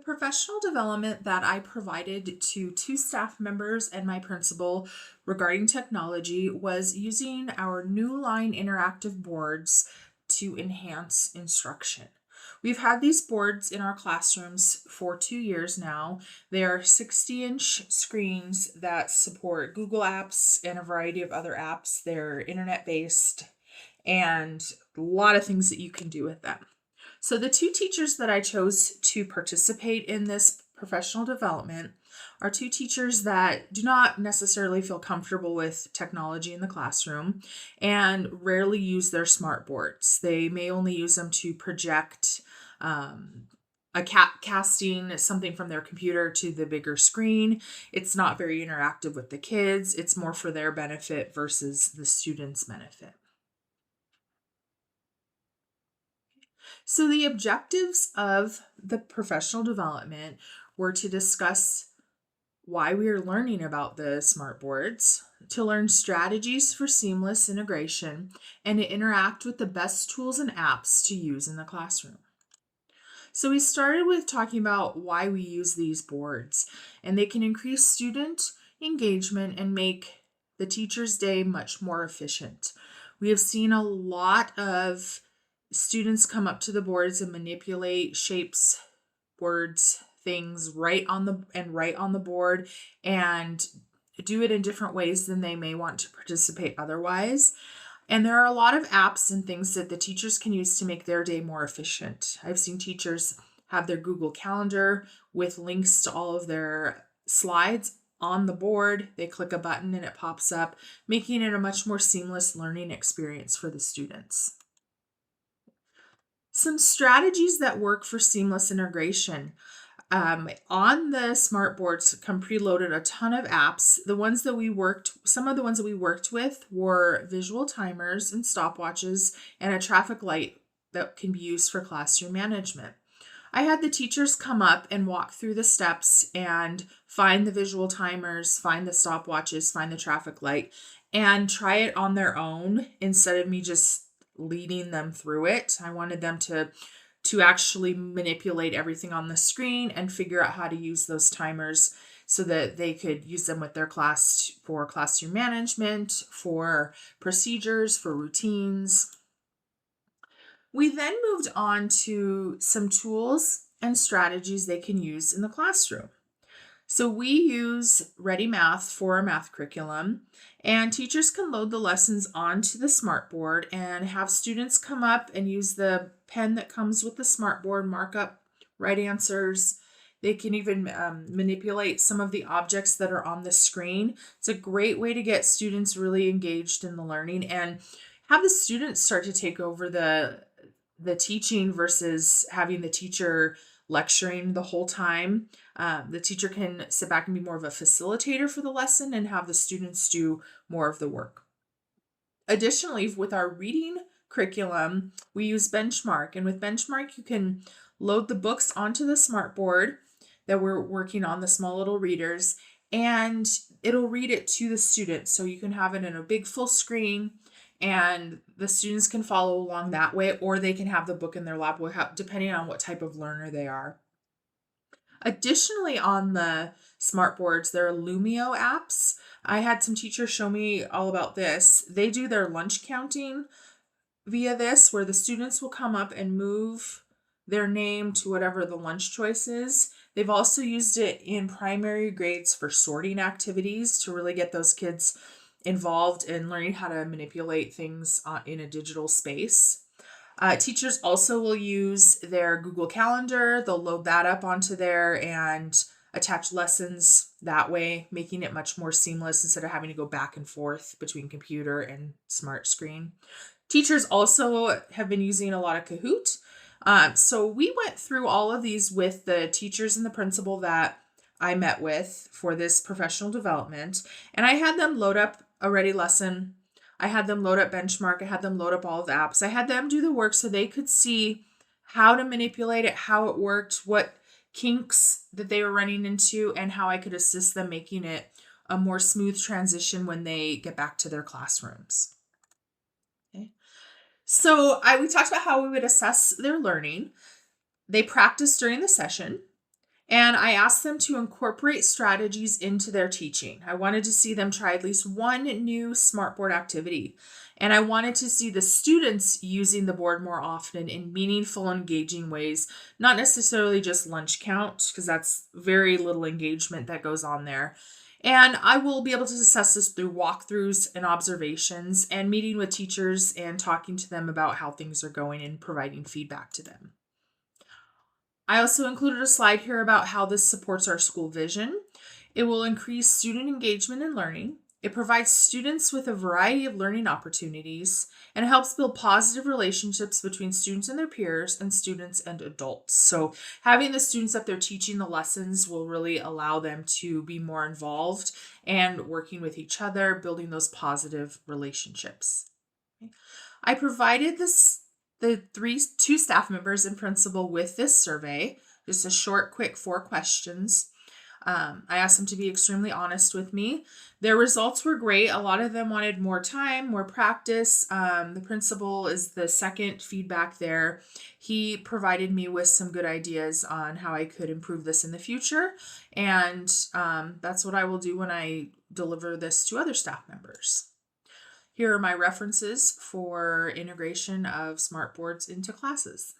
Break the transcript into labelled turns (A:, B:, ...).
A: professional development that I provided to two staff members and my principal regarding technology was using our Newline interactive boards to enhance instruction. We've had these boards in our classrooms for 2 years now. They are 60-inch screens that support Google apps and a variety of other apps. They're internet-based and a lot of things that you can do with them. So the two teachers that I chose to participate in this professional development are two teachers that do not necessarily feel comfortable with technology in the classroom and rarely use their smart boards. They may only use them to project casting something from their computer to the bigger screen. It's not very interactive with the kids. It's more for their benefit versus the students' benefit. So the objectives of the professional development were to discuss why we are learning about the smart boards, to learn strategies for seamless integration, and to interact with the best tools and apps to use in the classroom. So we started with talking about why we use these boards, and they can increase student engagement and make the teacher's day much more efficient. We have seen a lot of students come up to the boards and manipulate shapes, words, things right on the board and do it in different ways than they may want to participate otherwise. And there are a lot of apps and things that the teachers can use to make their day more efficient. I've seen teachers have their Google Calendar with links to all of their slides on the board. They click a button and it pops up, making it a much more seamless learning experience for the students. Some strategies that work for seamless integration. On the smart boards come preloaded a ton of apps. Some of the ones that we worked with were visual timers and stopwatches and a traffic light that can be used for classroom management. I had the teachers come up and walk through the steps and find the visual timers, find the stopwatches, find the traffic light, and try it on their own instead of me just leading them through it. I wanted them to actually manipulate everything on the screen and figure out how to use those timers so that they could use them with their class for classroom management, for procedures, for routines. We then moved on to some tools and strategies they can use in the classroom. So we use Ready Math for our math curriculum, and teachers can load the lessons onto the smartboard and have students come up and use the pen that comes with the smartboard, mark up right answers. They can even manipulate some of the objects that are on the screen. It's a great way to get students really engaged in the learning and have the students start to take over the teaching versus having the teacher lecturing the whole time. The teacher can sit back and be more of a facilitator for the lesson and have the students do more of the work. Additionally, with our reading curriculum, we use Benchmark. And with Benchmark, you can load the books onto the smartboard that we're working on, the small little readers, and it'll read it to the students. So you can have it in a big full screen and the students can follow along that way, or they can have the book in their lap, depending on what type of learner they are. Additionally, on the smart boards, there are Lumio apps. I had some teachers show me all about this. They do their lunch counting via this, where the students will come up and move their name to whatever the lunch choice is. They've also used it in primary grades for sorting activities to really get those kids involved in learning how to manipulate things in a digital space. Teachers also will use their Google Calendar. They'll load that up onto there and attach lessons that way, making it much more seamless instead of having to go back and forth between computer and smart screen. Teachers also have been using a lot of Kahoot. So we went through all of these with the teachers and the principal that I met with for this professional development, and I had them load up a ready lesson. I had them load up Benchmark. I had them load up all of the apps. I had them do the work so they could see how to manipulate it, how it worked, what kinks that they were running into, and how I could assist them making it a more smooth transition when they get back to their classrooms. Okay. So we talked about how we would assess their learning. They practiced during the session, And I asked them to incorporate strategies into their teaching. I wanted to see them try at least one new smartboard activity. And I wanted to see the students using the board more often in meaningful, engaging ways, not necessarily just lunch count, because that's very little engagement that goes on there. And I will be able to assess this through walkthroughs and observations and meeting with teachers and talking to them about how things are going and providing feedback to them. I also included a slide here about how this supports our school vision. It will increase student engagement and learning. It provides students with a variety of learning opportunities and helps build positive relationships between students and their peers and students and adults. So having the students up there teaching the lessons will really allow them to be more involved and working with each other, building those positive relationships. I provided two staff members and principal with this survey, just a short, quick 4 questions. I asked them to be extremely honest with me. Their results were great. A lot of them wanted more time, more practice. The principal is the second feedback there. He provided me with some good ideas on how I could improve this in the future. And that's what I will do when I deliver this to other staff members. Here are my references for integration of smart boards into classes.